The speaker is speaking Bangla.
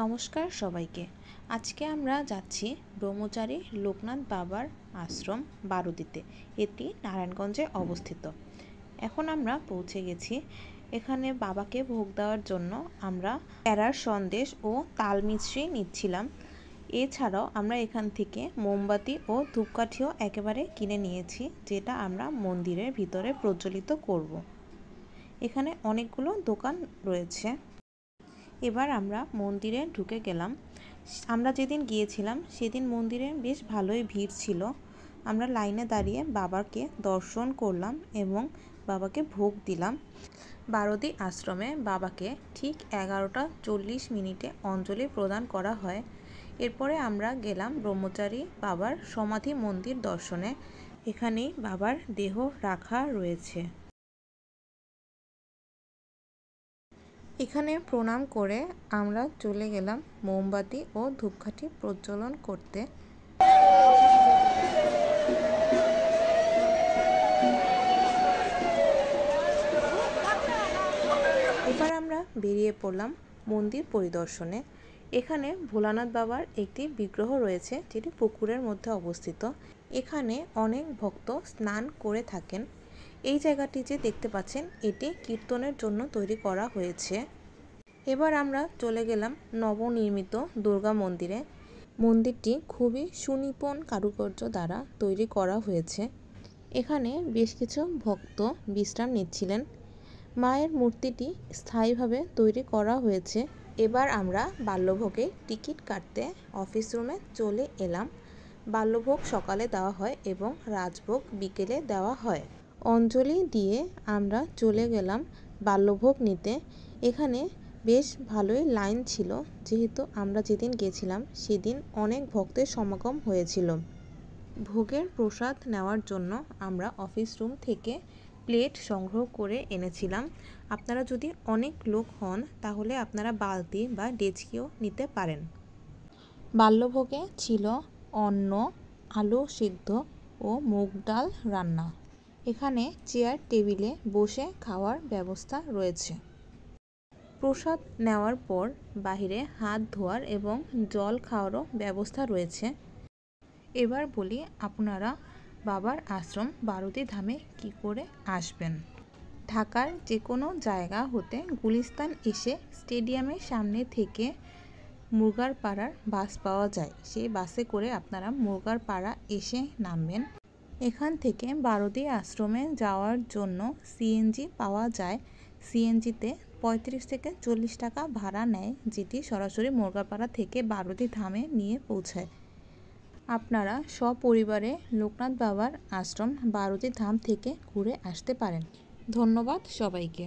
নমস্কার সবাইকে। আজকে আমরা যাচ্ছি ব্রহ্মচারী লোকনাথ বাবার আশ্রম বারুদিতে। এটি নারায়ণগঞ্জে অবস্থিত। এখন আমরা পৌঁছে গেছি। এখানে বাবাকে ভোগ দেওয়ার জন্য আমরা প্যারার সন্দেশ ও তাল মিছরি নিচ্ছিলাম। এছাড়াও আমরা এখান থেকে মোমবাতি ও ধূপকাঠিও একেবারে কিনে নিয়েছি, যেটা আমরা মন্দিরের ভিতরে প্রজ্বলিত করব। এখানে অনেকগুলো দোকান রয়েছে। এবার আমরা মন্দিরে ঢুকে গেলাম। আমরা যেদিন গিয়েছিলাম সেদিন মন্দিরে বেশ ভালোই ভিড় ছিল। আমরা লাইনে দাঁড়িয়ে বাবাকে দর্শন করলাম এবং বাবাকে ভোগ দিলাম। বারুদি আশ্রমে বাবাকে ঠিক 11:40 অঞ্জলি প্রদান করা হয়। এরপরে আমরা গেলাম ব্রহ্মচারী বাবার সমাধি মন্দির দর্শনে। এখানেই বাবার দেহ রাখা রয়েছে। এখানে প্রণাম করে আমরা চলে গেলাম মোমবাতি ও ধূপকাঠি প্রজ্বলন করতে। এবার আমরা বেরিয়ে পড়লাম মন্দির পরিদর্শনে। এখানে ভোলানাথ বাবার একটি বিগ্রহ রয়েছে, যেটি পুকুরের মধ্যে অবস্থিত। এখানে অনেক ভক্ত স্নান করে থাকেন। এই জায়গাটি যে দেখতে পাচ্ছেন, এটি কীর্তনের জন্য তৈরি করা হয়েছে। এবার আমরা চলে গেলাম নবনির্মিত দুর্গা মন্দিরে। মন্দিরটি খুবই সুনিপুণ কারুকার্য দ্বারা তৈরি করা হয়েছে। এখানে বেশ কিছু ভক্ত বিশ্রাম নিচ্ছিলেন। মায়ের মূর্তিটি স্থায়ীভাবে তৈরি করা হয়েছে। এবার আমরা বাল্যভোগের টিকিট কাটতে অফিস রুমে চলে এলাম। বাল্যভোগ সকালে দেওয়া হয় এবং রাজভোগ বিকেলে দেওয়া হয়। অঞ্জলি দিয়ে আমরা চলে গেলাম বাল্যভোগ নিতে। এখানে বেশ ভালোই লাইন ছিল, যেহেতু আমরা যেদিন গেছিলাম সেদিন অনেক ভক্তের সমাগম হয়েছিল। ভোগের প্রসাদ নেওয়ার জন্য আমরা অফিস রুম থেকে প্লেট সংগ্রহ করে এনেছিলাম। আপনারা যদি অনেক লোক হন তাহলে আপনারা বালতি বা ডেচকিও নিতে পারেন। বাল্যভোগে ছিল অন্ন, আলু সিদ্ধ ও মুগ ডাল রান্না। এখানে চেয়ার টেবিলে বসে খাওয়ার ব্যবস্থা রয়েছে। প্রসাদ নেওয়ার পর বাহিরে হাত ধোয়ার এবং জল খাওয়ারও ব্যবস্থা রয়েছে। এবার বলি আপনারা বাবার আশ্রম বারুদি ধামে কি করে আসবেন। ঢাকার যে কোনো জায়গা হতে গুলিস্তান এসে স্টেডিয়ামের সামনে থেকে মুরগারপাড়ার বাস পাওয়া যায়। সেই বাসে করে আপনারা মুরগারপাড়া এসে নামবেন। এখান থেকে বারুদি আশ্রমে যাওয়ার জন্য সিএনজি পাওয়া যায়। সিএনজিতে 35 থেকে 40 টাকা ভাড়া নেয়, যেটি সরাসরি মুরগারপাড়া থেকে বারুদি ধামে নিয়ে পৌঁছায়। আপনারা সপরিবারে লোকনাথ বাবার আশ্রম বারুদি ধাম থেকে ঘুরে আসতে পারেন। ধন্যবাদ সবাইকে।